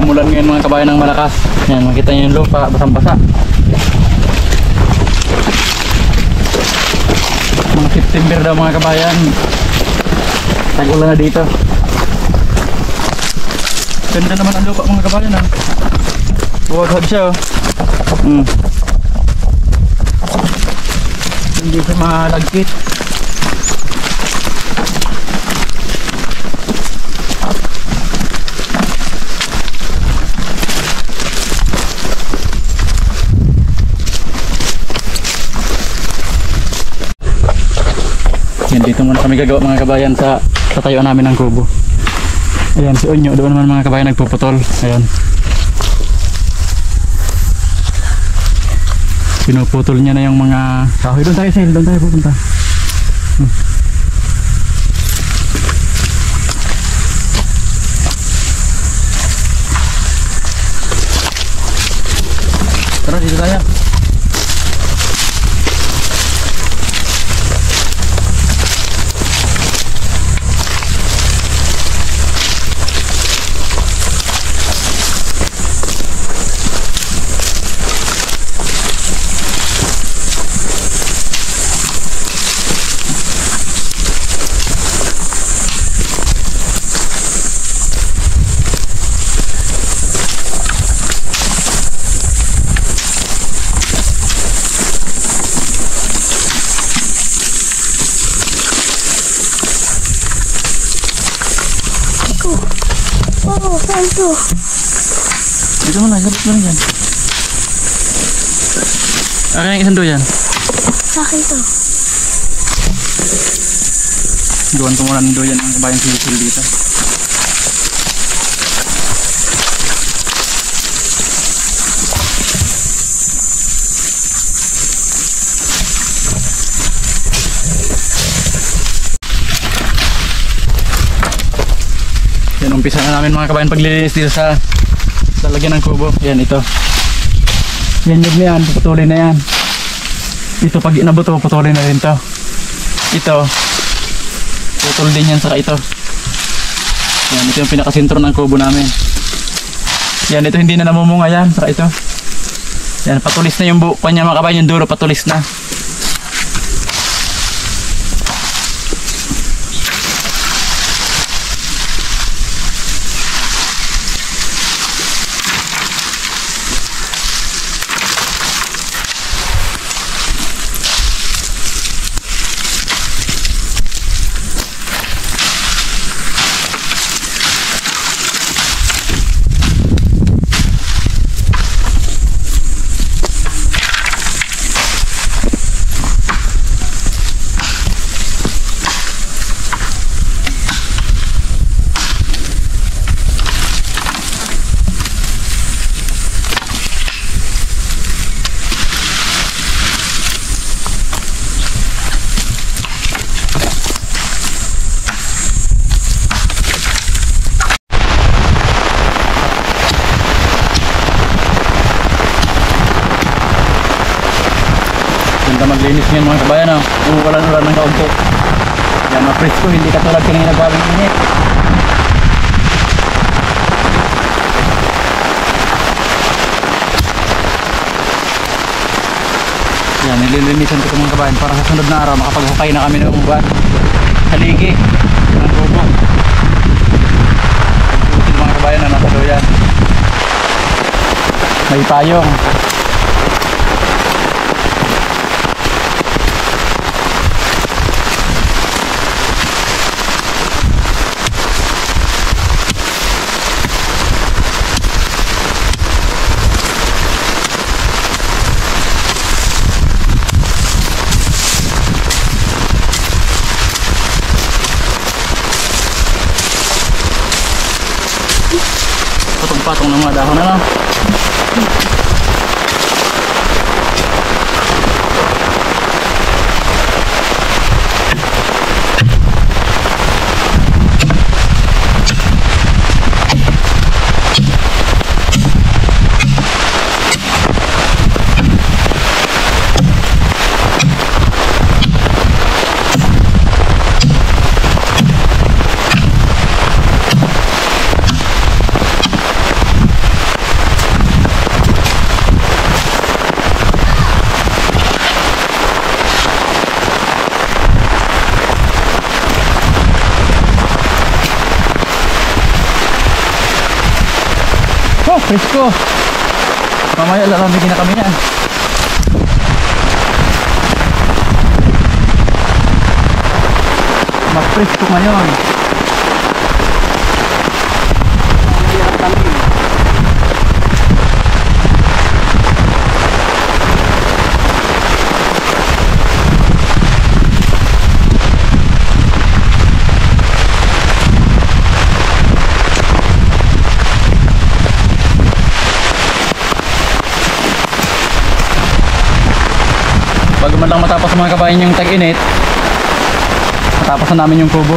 Umulan ngayon mga kabayan ng malakas. Yan, makita nyo yung lupa, basang-basa. Mga September daw mga kabayan. Tag-ulan na dito. Ganda naman ang lupa mga kabayan ah. Buwag-hag siya oh. Hindi siya malagkit. Yan, dito muna kami gagawa mga kabayan sa tayuan namin ng kubo. Ayan si Onyo, doon naman mga kabayan nagpuputol. Ayan, pinuputol niya na yung mga kahoy. Doon tayo Sel, doon tayo pupunta. Tara dito tayo. Ito. Dito mo na, gabit mo na yan. Akin yung isang doyan. Sa akin to. Doon ko muna ng doyan ang kabayan sisil dito. Yan, umpisa na namin mga kabayan paglilinis dito sa lagyan ng kubo. Yan, ito. Yan, yun na yan. Puputulin na yan. Ito, pag inabuto, puputulin na rin to. Ito, putol din yan, saka ito. Yan, ito yung pinakasintro ng kubo namin. Yan, ito hindi na namumunga yan, saka ito. Yan, patulis na yung buko niya mga kabayan. Yung dulo, patulis na. Maglinis ngayon mga kabayan oh. Ulan-ulan ng kaunti. Yan, mapresko, hindi katulad kanina nagbaling init. Yan, nililinisan ko ito mga kabayan para sa sunod na araw makapaghukay na kami ng uban. Haligi ng kubo. Pagputin mga kabayan na nasa doyan. May payong. Patong ng mga dahon na. Oh, presko. Mamaya lalamigin na kami yan. Mas presko ngayon. Mahirap kami. Bago man lang matapos mga kabayan yung tag-init, matapos na namin yung kubo.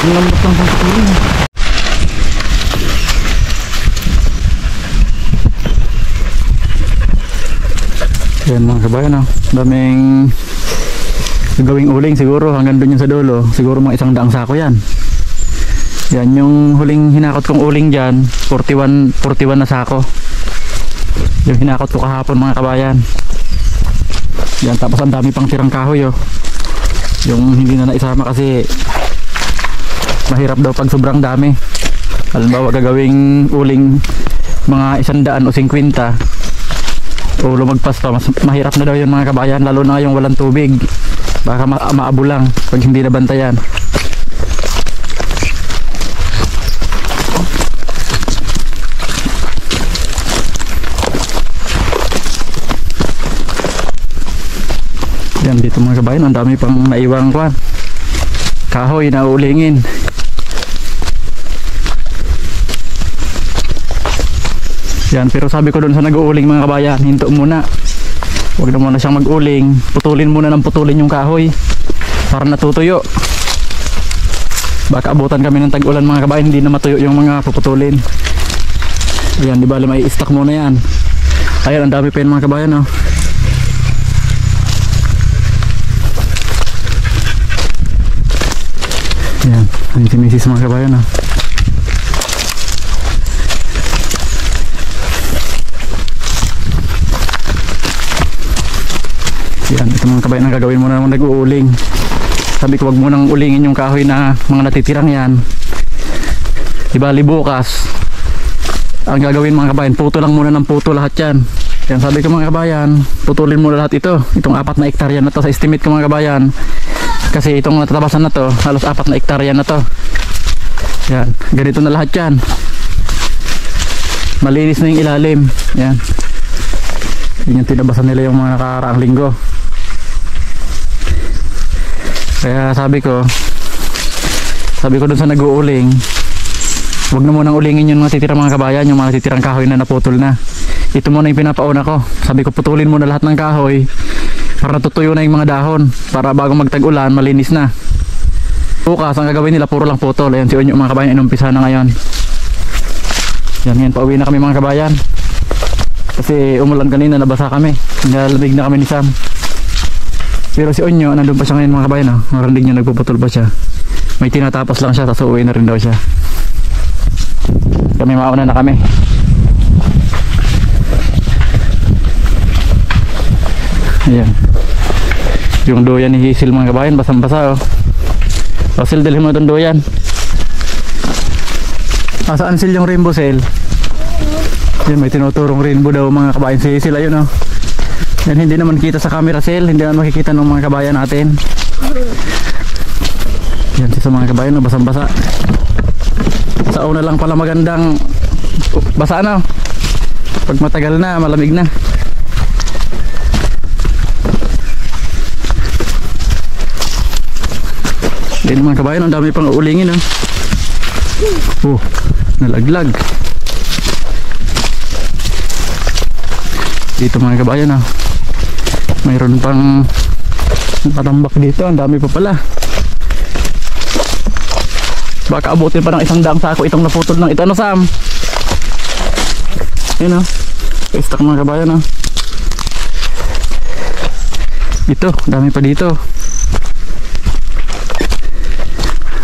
Ang lambot ng pagkakulong. Yan mga kabayan, daming gagawing uling siguro hanggang dun yung sa dulo. Siguro mga 100 sako yan. Yan yung huling hinakot kong uling dyan, 41 na sako. Yung hinakot ko kahapon mga kabayan. Yan, tapos ang dami pang tirang kahoy yung hindi na naisama kasi mahirap daw pag sobrang dami. Halimbawa gagawing uling mga 100 o 50 o lumagpas pa, mas mahirap na daw yun mga kabayan, lalo na yung walang tubig. Baka maabo lang pag hindi nabantayan. Yan dito mga kabayan, ang dami pang naiwang kahoy na ulingin. Yan, pero sabi ko doon sa nag-uuling mga kabayan, hinto muna. Huwag na muna siyang mag-uling. Putulin muna ng putulin yung kahoy para natutuyo. Baka abutan kami ng tag-ulan mga kabayan, hindi na matuyo yung mga puputulin. Ayan, di ba may i-stack muna yan. Ayan, ang dami pa yun mga kabayan. Ayan, ang sinisis mga kabayan. Yan, ito mga kabayan ang gagawin muna naman nag-uuling. Sabi ko wag mo nang ulingin yung kahoy na mga natitirang yan. Diba bukas ang gagawin mga kabayan, puto lang muna ng puto lahat yan. Yan, sabi ko mga kabayan, putulin muna lahat ito. Itong 4 na hektarya na to sa estimate ko mga kabayan. Kasi itong natatabasan na to, halos 4 na hektarya na to. Yan, ganito na lahat yan. Malinis na yung ilalim. Yan, yun yung tinabasan nila yung mga nakaraang linggo. Kaya sabi ko dun sa nag-uuling, huwag na munang ulingin yung mga titirang mga kabayan, yung mga titirang kahoy na naputol na. Ito muna yung pinapauna ko. Sabi ko putulin muna lahat ng kahoy para natutuyo na yung mga dahon, para bago magtag-ulan malinis na. Bukas ang gagawin nila puro lang putol. Ayan si Onyo mga kabayan, inumpisa na ngayon. Yan, pauwi na kami mga kabayan. Kasi umulan kanina, nabasa kami. Nalamig na kami ni Sam. Pero si Onyo, nandun pa siya ngayon mga kabayan. Marandig niya, nagpuputol pa siya. May tinatapos lang siya, tapos uuwi na rin daw siya. Kami mauna na kami. Ayan, yung doyan ni Hazel mga kabayan, basang-basa. Hazel, dalhin mo itong doyan. Saan Sil yung rainbow Sil? Yan, may tinuturong rainbow daw mga kabayan si Hazel. Ayun yan, hindi naman kita sa camera Sil, hindi naman makikita ng mga kabayan natin. Yan sa mga kabayan, basang-basa. Sa una lang pala magandang basa na. Pag matagal na, malamig na. Yan mga kabayan, ang dami pang uulingin. Nalaglag. Dito mga kabayan, mayroon pang patambak dito, ang dami pa pala. Baka abutin pa ng 100 sako itong naputol ng ito. Sam? Yun o. Stock mga kabayan o. Ito, dami pa dito.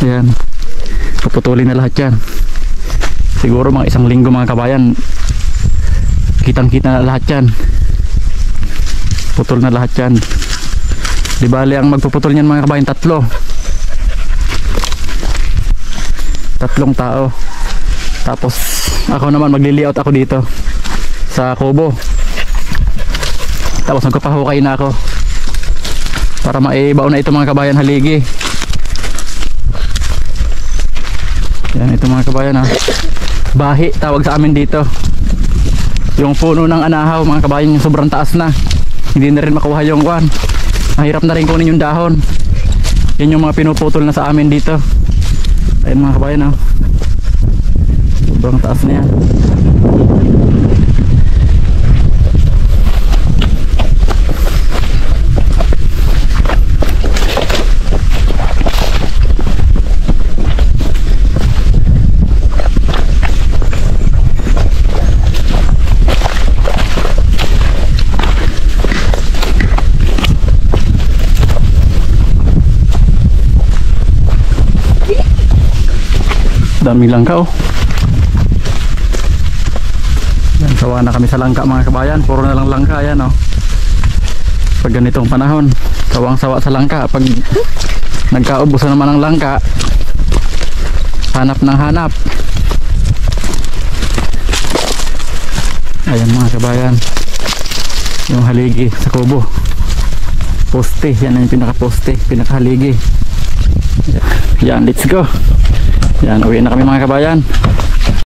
Ayan. Puputulin na lahat yan. Siguro mga 1 linggo mga kabayan, kitang kita na lahat yan. Putol na lahat yan. Di bali ang magpuputol niyan mga kabayan, 3 tao. Tapos ako naman magli-layout ako dito sa kubo. Tapos magpapahukay na ako para maibaon na ito mga kabayan, haligi. Yan, ito mga kabayan ha. Bahi tawag sa amin dito. Yung puno ng anahaw mga kabayan, yung sobrang taas na, hindi na rin makuha yung kwan. Mahirap na rin kunin yung dahon. Yan yung mga pinuputol na sa amin dito. Ayun mga kabayan ha. Sobrang taas na yan. Dami langka oh. Yan, sawa na kami sa langka mga kabayan. Puro na lang langka yan oh. Pag ganitong panahon, sawang sawa sa langka. Pag nagkaubusan naman ng langka, hanap ng hanap. Ayan mga kabayan, yung haligi sa kubo. Poste, yan ang pinaka poste, pinaka haligi. Yan, let's go. Yan, uwi na kami mga kabayan.